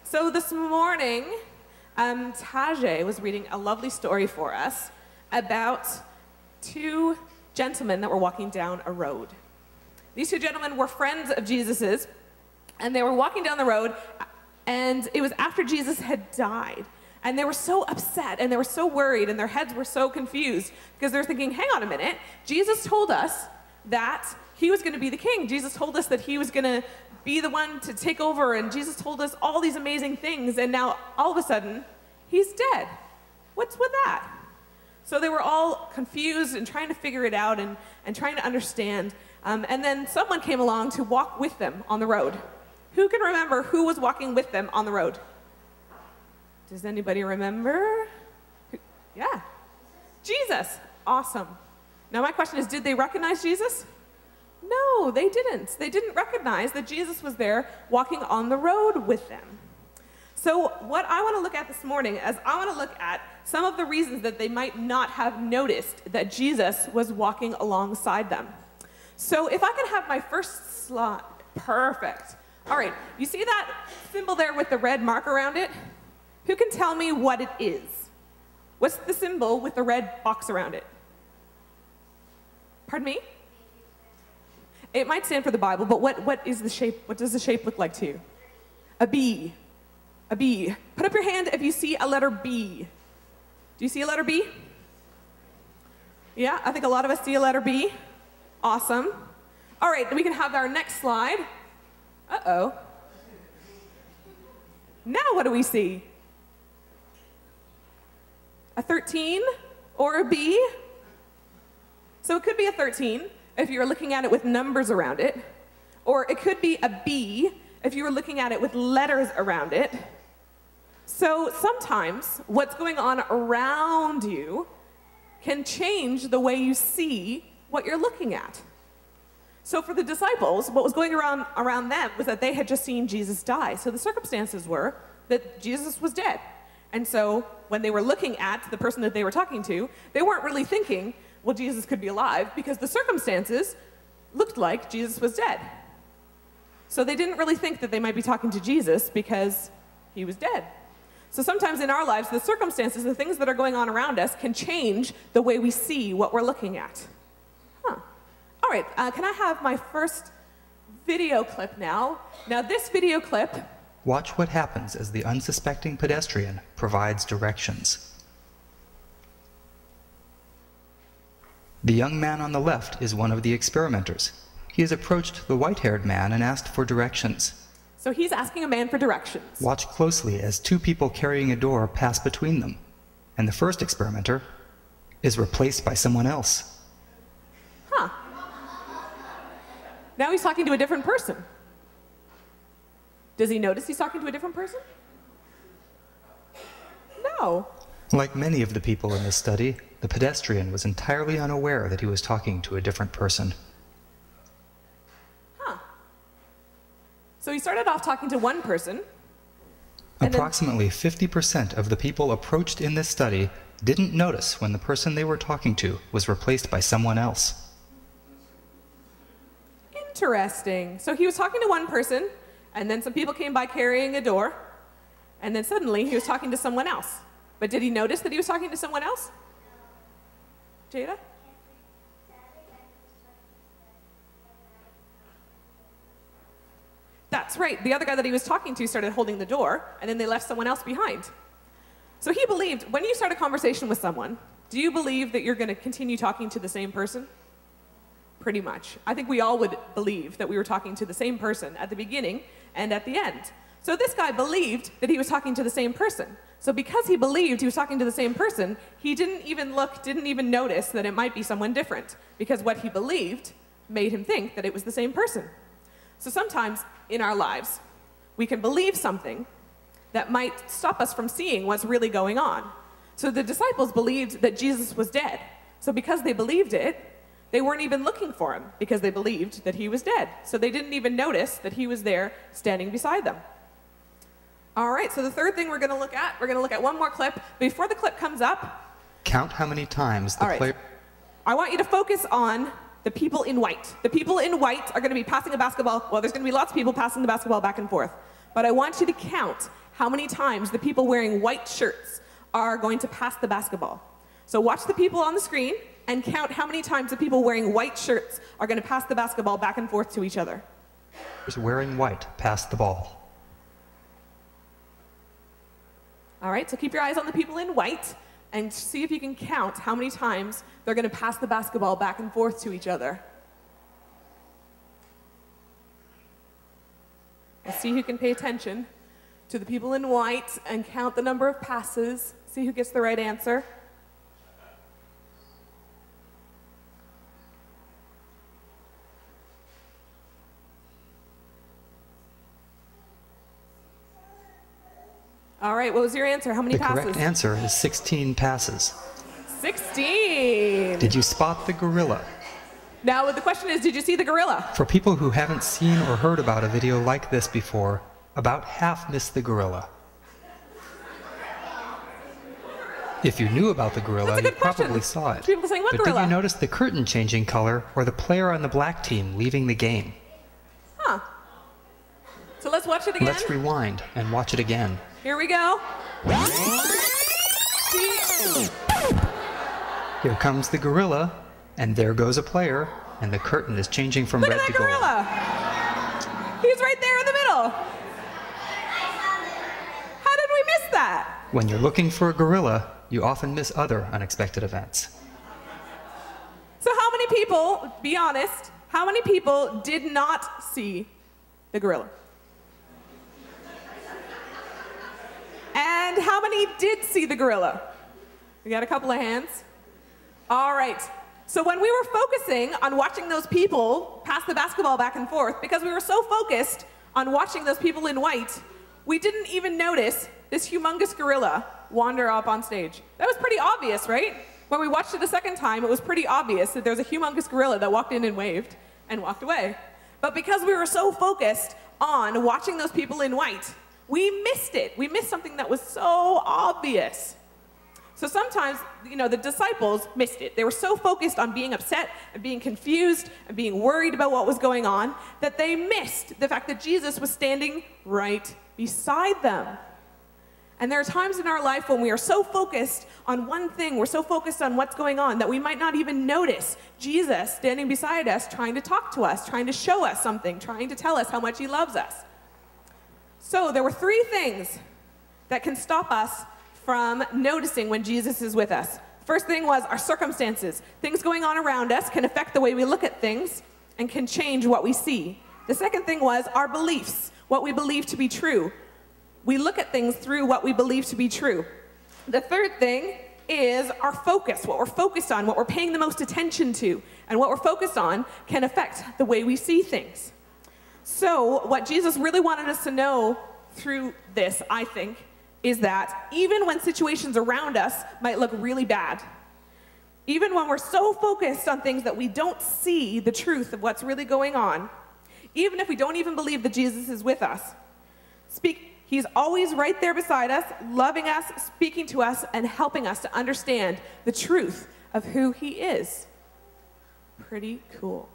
So this morning, Tajay was reading a lovely story for us about two gentlemen that were walking down a road. These two gentlemen were friends of Jesus's, and they were walking down the road, and it was after Jesus had died. And they were so upset, and they were so worried, and their heads were so confused, because they were thinking, hang on a minute, Jesus told us that he was going to be the king. Jesus told us that he was going to be the one to take over, and Jesus told us all these amazing things, and now all of a sudden, he's dead. What's with that? So they were all confused and trying to figure it out and trying to understand. And then someone came along to walk with them on the road. Who can remember who was walking with them on the road? Does anybody remember? Yeah, Jesus. Awesome. Now my question is, did they recognize Jesus? No, they didn't. They didn't recognize that Jesus was there walking on the road with them. So what I want to look at this morning is I want to look at some of the reasons that they might not have noticed that Jesus was walking alongside them. So if I can have my first slide. Perfect. All right, you see that symbol there with the red mark around it? Who can tell me what it is? What's the symbol with the red box around it? Pardon me? It might stand for the Bible, but what is the shape? What does the shape look like to you? A B. A B. Put up your hand if you see a letter B. Do you see a letter B? Yeah, I think a lot of us see a letter B. Awesome. All right, then we can have our next slide. Uh-oh. Now what do we see? A 13 or a B? So it could be a 13 if you're looking at it with numbers around it, or it could be a B if you were looking at it with letters around it. So sometimes what's going on around you can change the way you see what you're looking at. So for the disciples, what was going around them was that they had just seen Jesus die. So the circumstances were that Jesus was dead. And so when they were looking at the person that they were talking to, they weren't really thinking, well, Jesus could be alive, because the circumstances looked like Jesus was dead. So they didn't really think that they might be talking to Jesus because he was dead. So sometimes in our lives, the circumstances, the things that are going on around us can change the way we see what we're looking at. Huh. All right, can I have my first video clip now? Now this video clip... Watch what happens as the unsuspecting pedestrian provides directions. The young man on the left is one of the experimenters. He has approached the white-haired man and asked for directions. So he's asking a man for directions. Watch closely as two people carrying a door pass between them, and the first experimenter is replaced by someone else. Huh. Now he's talking to a different person. Does he notice he's talking to a different person? No. Like many of the people in this study, the pedestrian was entirely unaware that he was talking to a different person. Huh. So he started off talking to one person. Approximately 50% of the people approached in this study didn't notice when the person they were talking to was replaced by someone else. Interesting. So he was talking to one person, and then some people came by carrying a door, and then suddenly he was talking to someone else. But did he notice that he was talking to someone else? Jada? That's right. The other guy that he was talking to started holding the door, and then they left someone else behind. So he believed, when you start a conversation with someone, do you believe that you're going to continue talking to the same person? Pretty much. I think we all would believe that we were talking to the same person at the beginning and at the end. So this guy believed that he was talking to the same person. So because he believed he was talking to the same person, he didn't even look, didn't even notice that it might be someone different, because what he believed made him think that it was the same person. So sometimes in our lives, we can believe something that might stop us from seeing what's really going on. So the disciples believed that Jesus was dead. So because they believed it, they weren't even looking for him, because they believed that he was dead. So they didn't even notice that he was there standing beside them. All right, so the third thing we're going to look at one more clip. Before the clip comes up, count how many times the player... I want you to focus on the people in white. The people in white are going to be passing a basketball. Well, there's going to be lots of people passing the basketball back and forth. But I want you to count how many times the people wearing white shirts are going to pass the basketball. So watch the people on the screen and count how many times the people wearing white shirts are going to pass the basketball back and forth to each other. Wearing white pass the ball. All right, so keep your eyes on the people in white and see if you can count how many times they're going to pass the basketball back and forth to each other. Let's see who can pay attention to the people in white and count the number of passes. See who gets the right answer. All right, what was your answer? How many passes? The correct answer is 16 passes. 16! Did you spot the gorilla? Now, the question is, did you see the gorilla? For people who haven't seen or heard about a video like this before, about half missed the gorilla. If you knew about the gorilla, you probably saw it. People saying, what but gorilla? Did you notice the curtain changing color or the player on the black team leaving the game? Huh. So let's watch it again. Let's rewind and watch it again. Here we go. Here comes the gorilla, and there goes a player, and the curtain is changing from red to gold. Look at that gorilla. He's right there in the middle. How did we miss that? When you're looking for a gorilla, you often miss other unexpected events. So how many people, be honest, how many people did not see the gorilla? And how many did see the gorilla? We got a couple of hands. All right. So when we were focusing on watching those people pass the basketball back and forth, because we were so focused on watching those people in white, we didn't even notice this humongous gorilla wander up on stage. That was pretty obvious, right? When we watched it a second time, it was pretty obvious that there was a humongous gorilla that walked in and waved and walked away. But because we were so focused on watching those people in white, we missed it. We missed something that was so obvious. So sometimes, the disciples missed it. They were so focused on being upset and being confused and being worried about what was going on that they missed the fact that Jesus was standing right beside them. And there are times in our life when we are so focused on one thing, we're so focused on what's going on, that we might not even notice Jesus standing beside us, trying to talk to us, trying to show us something, trying to tell us how much he loves us. So there were 3 things that can stop us from noticing when Jesus is with us. First thing was our circumstances. Things going on around us can affect the way we look at things and can change what we see. The second thing was our beliefs, what we believe to be true. We look at things through what we believe to be true. The third thing is our focus, what we're focused on, what we're paying the most attention to. And what we're focused on can affect the way we see things. So what Jesus really wanted us to know through this, I think, is that even when situations around us might look really bad, even when we're so focused on things that we don't see the truth of what's really going on, even if we don't even believe that Jesus is with us, he's always right there beside us, loving us, speaking to us, and helping us to understand the truth of who he is. Pretty cool.